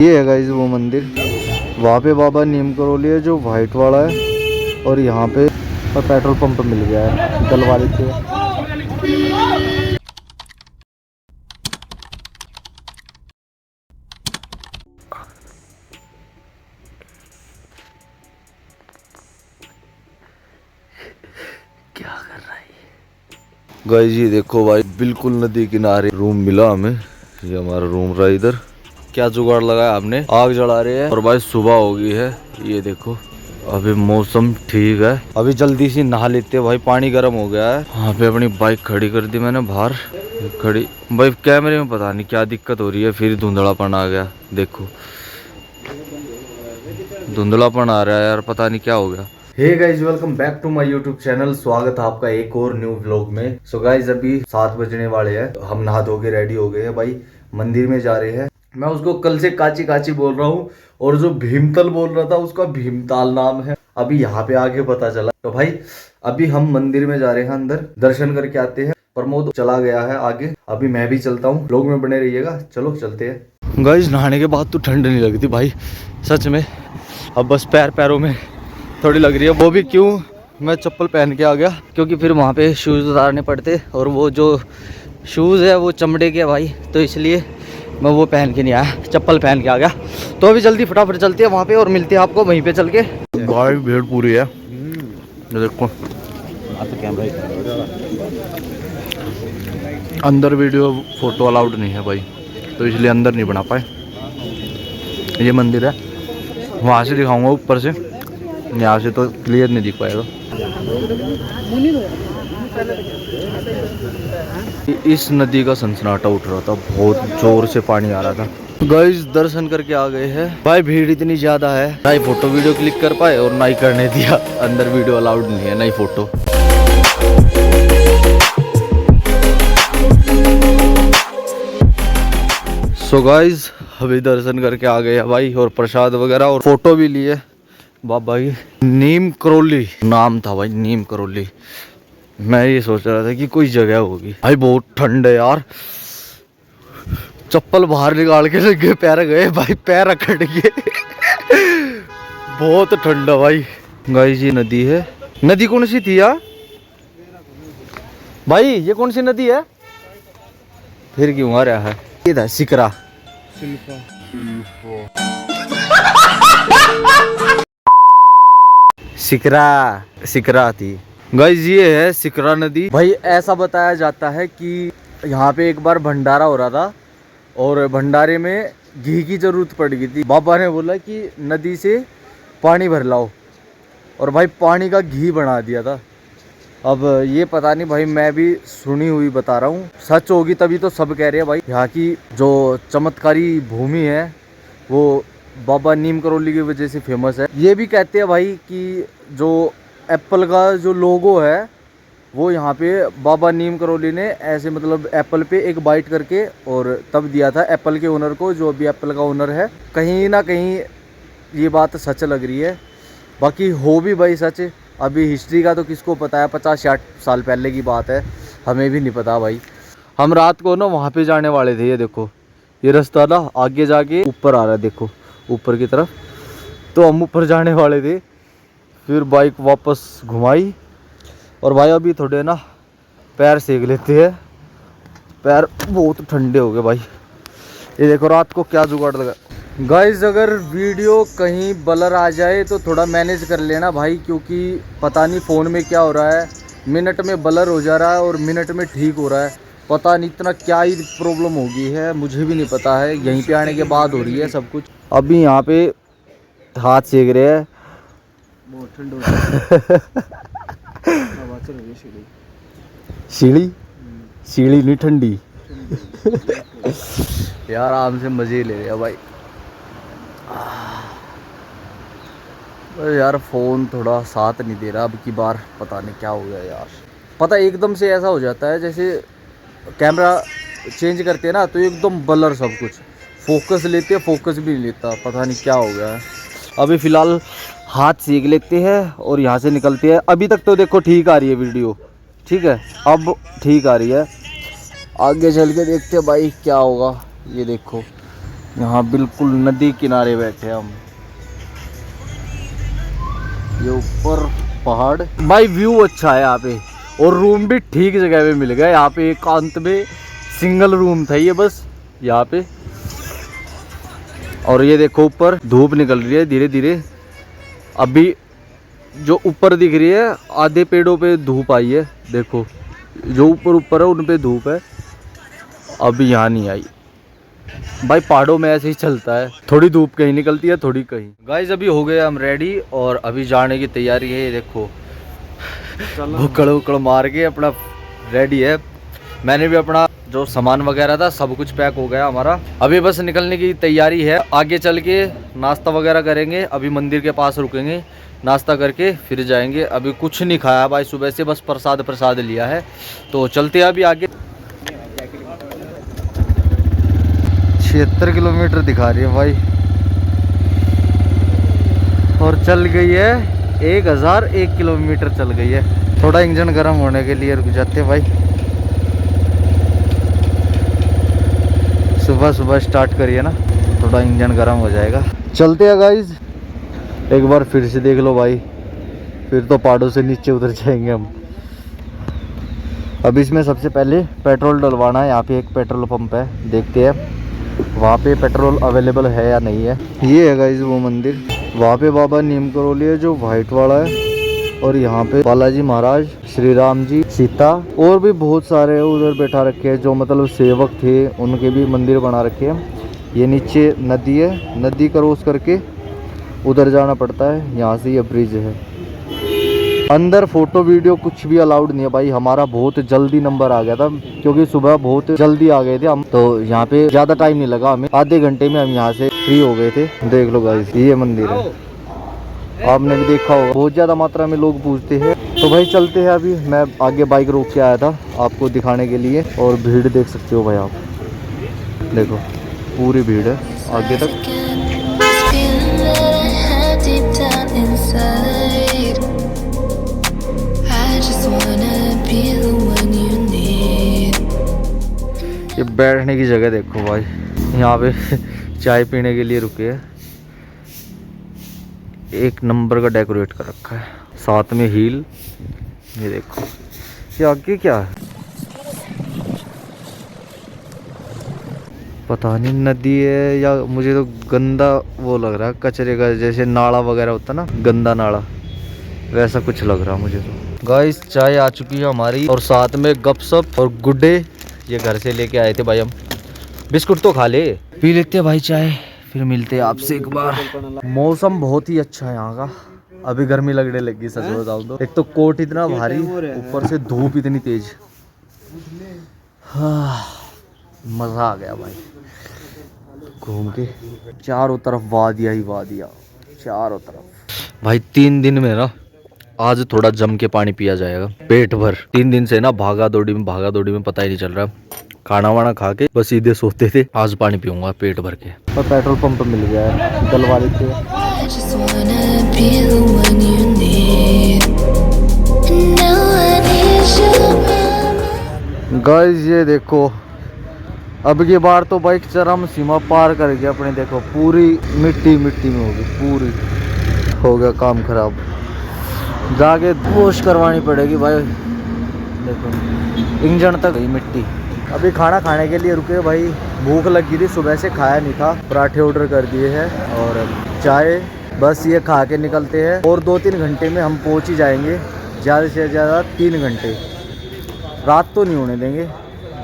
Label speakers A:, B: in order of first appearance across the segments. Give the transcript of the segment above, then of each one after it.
A: ये है गाइस वो मंदिर, वहाँ पे बाबा नीम करोली है जो वाइट वाला है, और यहाँ पे पेट्रोल पंप मिल गया है तलवारी से। क्या कर रहा है गाइस? ये देखो भाई, बिल्कुल नदी किनारे रूम मिला हमें। ये हमारा रूम रहा। इधर क्या जुगाड़ लगाया हमने, आग जला रहे हैं और भाई सुबह हो गई है। ये देखो अभी मौसम ठीक है, अभी जल्दी से नहा लेते हैं भाई, पानी गर्म हो गया है। वहाँ पे अपनी बाइक खड़ी कर दी मैंने बाहर खड़ी। भाई कैमरे में पता नहीं क्या दिक्कत हो रही है, फिर धुंधलापन आ गया। देखो धुंधलापन आ रहा है यार, पता नहीं क्या हो गया। Hey guys, welcome back to my YouTube channel. स्वागत है आपका एक और न्यू व्लॉग में। सो गाइज अभी 7 बजने वाले हैं, हम नहा धो के रेडी हो गए हैं भाई, मंदिर में जा रहे हैं। मैं उसको कल से काची काची बोल रहा हूँ, और जो भीमतल बोल रहा था उसका भीमताल नाम है। अभी यहाँ पे आके पता चला। तो भाई अभी हम मंदिर में जा रहे हैं, अंदर दर्शन करके आते हैं। प्रमोद चला गया है आगे, अभी मैं भी चलता हूँ। व्लॉग में बने रहिएगा, चलो चलते हैं। गाइज नहाने के बाद तो ठंड नहीं लगती भाई सच में, अब बस पैरों में थोड़ी लग रही है। वो भी क्यों, मैं चप्पल पहन के आ गया, क्योंकि फिर वहाँ पे शूज़ उतारने पड़ते, और वो जो शूज़ है वो चमड़े के भाई, तो इसलिए मैं वो पहन के नहीं आया, चप्पल पहन के आ गया। तो अभी जल्दी फटाफट चलते हैं वहाँ पे, और मिलते हैं आपको वहीं पे चल के। भाई भीड़ पूरी है, देखो अंदर वीडियो फोटो अलाउड नहीं है भाई, तो इसलिए अंदर नहीं बना पाए। ये मंदिर है, वहाँ से दिखाऊंगा ऊपर से, यहाँ से तो क्लियर नहीं दिख पाएगा। इस नदी का सनसनाटा उठ रहा था, बहुत जोर से पानी आ रहा था। गाइस दर्शन करके आ गए हैं भाई, भीड़ इतनी ज्यादा है, ना ही फोटो वीडियो क्लिक कर पाए और ना ही करने दिया। अंदर वीडियो अलाउड नहीं है, ना ही फोटो। सो गाइस अभी दर्शन करके आ गए हैं भाई, और प्रसाद वगैरह और फोटो भी लिए बाबा की। नीम करोली नाम था भाई, नीम करोली। मैं ये सोच रहा था कि कोई जगह होगी भाई। बहुत ठंड है यार, चप्पल बाहर निकाल के लगे पैर गए भाई, पैर अकड़ गए। बहुत ठंड है भाई। गाइस ये नदी है, नदी कौन सी थी यार भाई, ये कौन सी नदी है? फिर क्यों आ रहा है? ये था सिकरा, सिकरा थी गाइस। ये है सिकरा नदी भाई। ऐसा बताया जाता है कि यहाँ पे एक बार भंडारा हो रहा था, और भंडारे में घी की जरूरत पड़ गई थी। बाबा ने बोला कि नदी से पानी भर लाओ, और भाई पानी का घी बना दिया था। अब ये पता नहीं भाई, मैं भी सुनी हुई बता रहा हूँ, सच होगी तभी तो सब कह रहे हैं भाई। यहाँ की जो चमत्कारी भूमि है वो बाबा नीम करोली की वजह से फेमस है। ये भी कहते हैं भाई कि जो एप्पल का जो लोगो है वो यहाँ पे बाबा नीम करोली ने ऐसे मतलब एप्पल पे एक बाइट करके और तब दिया था एप्पल के ओनर को, जो अभी एप्पल का ओनर है। कहीं ना कहीं ये बात सच लग रही है, बाकी हो भी भाई सच। अभी हिस्ट्री का तो किसको पता है, 50-60 साल पहले की बात है, हमें भी नहीं पता भाई। हम रात को ना वहाँ पे जाने वाले थे। ये देखो ये रास्ता ना आगे जाके ऊपर आ रहा है, देखो ऊपर की तरफ, तो हम ऊपर जाने वाले थे। फिर बाइक वापस घुमाई, और भाई अभी थोड़े ना पैर सेक लेते हैं, पैर बहुत ठंडे हो गए भाई। ये देखो रात को क्या जुगाड़ लगा। गाइस अगर वीडियो कहीं ब्लर आ जाए तो थोड़ा मैनेज कर लेना भाई, क्योंकि पता नहीं फ़ोन में क्या हो रहा है, मिनट में ब्लर हो जा रहा है और मिनट में ठीक हो रहा है। पता नहीं इतना क्या ही प्रॉब्लम हो गई है, मुझे भी नहीं पता है। यहीं पे आने के बाद हो रही है सब कुछ। अभी यहाँ पे हाथ सेक रहे हैं, बहुत ठंड हो रही है। सीढ़ी नहीं ठंडी यार, आराम से मजे ले रहे हैं भाई। यार फ़ोन थोड़ा साथ नहीं दे रहा अब की बार, पता नहीं क्या हो गया यार। पता एकदम से ऐसा हो जाता है, जैसे कैमरा चेंज करते हैं ना तो एकदम ब्लर सब कुछ, फोकस लेते हैं फोकस भी नहीं लेता, पता नहीं क्या हो गया है। अभी फ़िलहाल हाथ सेक लेते हैं और यहाँ से निकलते हैं। अभी तक तो देखो ठीक आ रही है वीडियो, ठीक है अब ठीक आ रही है, आगे चल के देखते हैं भाई क्या होगा। ये देखो यहाँ बिल्कुल नदी किनारे बैठे हम। ये ऊपर पहाड़, भाई व्यू अच्छा है यहाँ पे, और रूम भी ठीक जगह पे मिल गया। यहाँ पे एकांत में सिंगल रूम था ये बस यहाँ पे। और ये देखो ऊपर धूप निकल रही है धीरे धीरे। अभी जो ऊपर दिख रही है आधे पेड़ों पे धूप आई है, देखो जो ऊपर ऊपर है उन पे धूप है, अभी यहाँ नहीं आई। भाई पहाड़ों में ऐसे ही चलता है, थोड़ी धूप कहीं निकलती है थोड़ी कहीं। गाइस अभी हो गए हम रेडी और अभी जाने की तैयारी है। ये देखो भुक्कड़ उकड़ मार के अपना रेडी है। मैंने भी अपना जो सामान वगैरह था सब कुछ पैक हो गया हमारा। अभी बस निकलने की तैयारी है। आगे चल के नाश्ता वगैरह करेंगे, अभी मंदिर के पास रुकेंगे, नाश्ता करके फिर जाएंगे। अभी कुछ नहीं खाया भाई सुबह से, बस प्रसाद लिया है। तो चलते हैं अभी आगे। 76 किलोमीटर दिखा रही है भाई, और चल गई है 1001 किलोमीटर चल गई है। थोड़ा इंजन गर्म होने के लिए रुक जाते हैं भाई। सुबह सुबह स्टार्ट करिए ना, थोड़ा इंजन गर्म हो जाएगा। चलते हैं गाइज, एक बार फिर से देख लो भाई, फिर तो पहाड़ों से नीचे उतर जाएंगे हम। अब इसमें सबसे पहले पेट्रोल डलवाना है। यहाँ पे एक पेट्रोल पंप है, देखते हैं वहाँ पे पेट्रोल अवेलेबल है या नहीं है। ये है गाइज वो मंदिर, वहाँ पे बाबा नीम करोली है जो वाइट वाला है, और यहाँ पे बालाजी महाराज, श्री राम जी, सीता, और भी बहुत सारे उधर बैठा रखे हैं जो मतलब सेवक थे, उनके भी मंदिर बना रखे हैं। ये नीचे नदी है, नदी क्रॉस करके उधर जाना पड़ता है, यहाँ से ये ब्रिज है। अंदर फोटो वीडियो कुछ भी अलाउड नहीं है भाई। हमारा बहुत जल्दी नंबर आ गया था क्योंकि सुबह बहुत जल्दी आ गए थे हम, तो यहाँ पे ज़्यादा टाइम नहीं लगा हमें, आधे घंटे में हम यहाँ से फ्री हो गए थे। देख लो गाइस ये मंदिर है, आपने भी देखा होगा, बहुत ज़्यादा मात्रा में लोग पूछते हैं। तो भाई चलते हैं अभी। मैं आगे बाइक रोक के आया था आपको दिखाने के लिए, और भीड़ देख सकते हो भाई आप, देखो पूरी भीड़ है आगे तक। ये बैठने की जगह देखो भाई, यहाँ पे चाय पीने के लिए रुके हैं। एक नंबर का डेकोरेट कर रखा है, साथ में हील। ये देखो ये आगे क्या है पता नहीं, नदी है या मुझे तो गंदा वो लग रहा है, कचरे का जैसे नाला वगैरह होता ना, गंदा नाला वैसा कुछ लग रहा मुझे तो। गाइस चाय आ चुकी है हमारी, और साथ में गपशप और गुड्डे ये घर से लेके आए थे भाई हम। बिस्कुट तो खा ले, पी लेते हैं भाई चाय, फिर मिलते हैं आपसे एक बार। मौसम बहुत ही अच्छा है यहाँ का, अभी गर्मी लगने लगी सच बताऊं तो। एक तो कोट इतना भारी, ऊपर से धूप इतनी तेज। हाँ मज़ा आ गया भाई घूम के, चारों तरफ वादिया ही वादिया, चारों तरफ। भाई 3 दिन में ना आज थोड़ा जम के पानी पिया जाएगा पेट भर। 3 दिन से ना भागा दौड़ी में पता ही नहीं चल रहा, खाना वाना खा के बस सीधे सोते थे। आज पानी पीऊंगा पेट भर के। और पेट्रोल पंप मिल गया है, डलवा लेते हैं। गाइस ये देखो अब की बार तो बाइक चरम सीमा पार कर गया अपने, देखो पूरी मिट्टी में होगी, पूरी हो गया काम खराब। जाके वॉश करवानी पड़ेगी भाई, देखो इंजन तक गई मिट्टी। अभी खाना खाने के लिए रुके भाई, भूख लगी थी, सुबह से खाया नहीं था। पराठे ऑर्डर कर दिए हैं और चाय, बस ये खा के निकलते हैं। और 2-3 घंटे में हम पहुंच ही जाएंगे, ज़्यादा से ज़्यादा 3 घंटे, रात तो नहीं होने देंगे,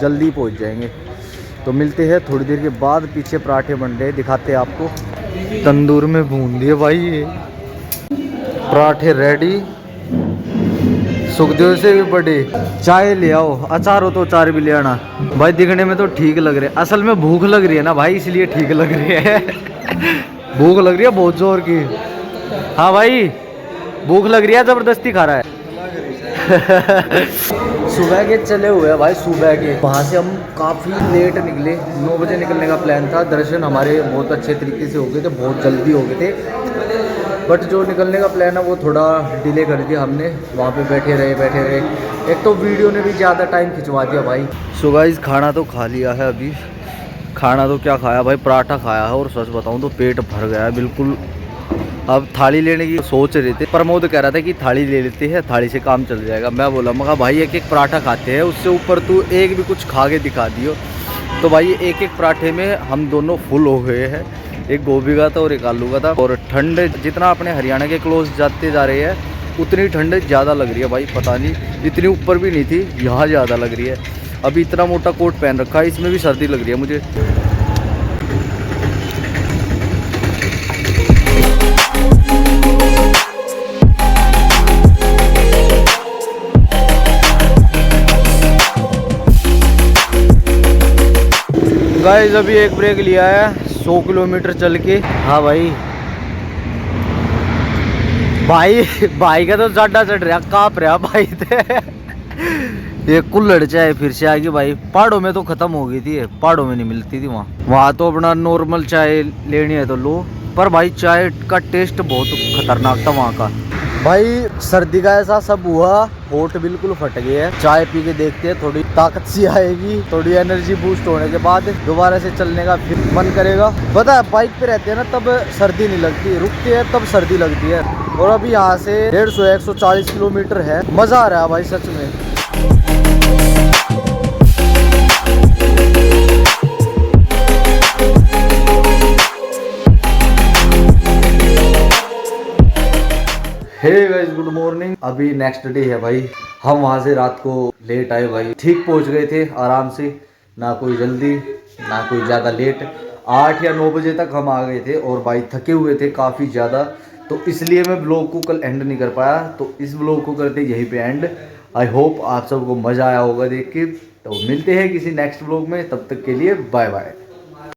A: जल्दी पहुंच जाएंगे। तो मिलते हैं थोड़ी देर के बाद। पीछे पराठे बन रहे, दिखाते हैं आपको, तंदूर में भून दिए भाई ये पराठे रेडी। सुखदेव से भी बड़े। चाय ले आओ, अचार हो तो अचार भी ले आना। भाई दिखने में तो ठीक लग रहे हैं, असल में भूख लग रही है ना भाई, इसलिए ठीक लग रही है। भूख लग रही है बहुत जोर की। हाँ भाई भूख लग रही है, जबरदस्ती खा रहा है। सुबह के चले हुए हैं भाई, सुबह के। वहाँ से हम काफ़ी लेट निकले, 9 बजे निकलने का प्लान था। दर्शन हमारे बहुत अच्छे तरीके से हो गए थे, बहुत जल्दी हो गए थे। बट जो निकलने का प्लान है वो थोड़ा डिले कर दिया हमने, वहाँ पे बैठे रहे। एक तो वीडियो ने भी ज़्यादा टाइम खिंचवा दिया भाई। सो गाइस खाना तो खा लिया है अभी, खाना तो क्या खाया भाई, पराठा खाया है और सच बताऊं तो पेट भर गया है बिल्कुल। अब थाली लेने की सोच रहे थे, प्रमोद कह रहा था कि थाली ले लेते हैं, थाली से काम चल जाएगा। मैं बोला मगा भाई एक एक पराठा खाते हैं, उससे ऊपर तू एक भी कुछ खा के दिखा दियो। तो भाई एक एक पराठे में हम दोनों फुल हो गए हैं। एक गोभी का था और एक आलू का था। और ठंड जितना अपने हरियाणा के क्लोज जाते जा रहे हैं उतनी ठंड ज़्यादा लग रही है भाई, पता नहीं इतनी ऊपर भी नहीं थी, यहाँ ज़्यादा लग रही है। अभी इतना मोटा कोट पहन रखा है, इसमें भी सर्दी लग रही है मुझे। गाइस अभी एक ब्रेक लिया है 100 किलोमीटर चल के। हाँ भाई भाई भाई का तो जाडा चढ़ रहा, कांप रहा भाई थे। ये कुल्हड़ चाय फिर से आएगी भाई। पहाड़ों में तो खत्म हो गई थी, पहाड़ों में नहीं मिलती थी वहाँ तो अपना नॉर्मल चाय लेनी है तो लो। पर भाई चाय का टेस्ट बहुत खतरनाक था वहाँ का भाई। सर्दी का ऐसा सब हुआ, होठ बिल्कुल फट गए है। चाय पी के देखते हैं, थोड़ी ताकत सी आएगी, थोड़ी एनर्जी बूस्ट होने के बाद दोबारा से चलने का फिर मन करेगा। पता है बाइक पे रहते हैं ना तब सर्दी नहीं लगती, रुकती है तब सर्दी लगती है। और अभी यहाँ से 150-140 किलोमीटर है, मजा आ रहा है भाई सच में। Hey guys good morning. अभी नेक्स्ट डे है भाई। हम वहाँ से रात को लेट आए भाई, ठीक पहुँच गए थे आराम से, ना कोई जल्दी ना कोई ज़्यादा लेट। 8 या 9 बजे तक हम आ गए थे और भाई थके हुए थे काफ़ी ज़्यादा, तो इसलिए मैं ब्लॉग को कल एंड नहीं कर पाया। तो इस ब्लॉग को करते यहीं पे एंड। आई होप आप सबको मज़ा आया होगा देख के। तो मिलते हैं किसी नेक्स्ट ब्लॉग में, तब तक के लिए बाय बाय।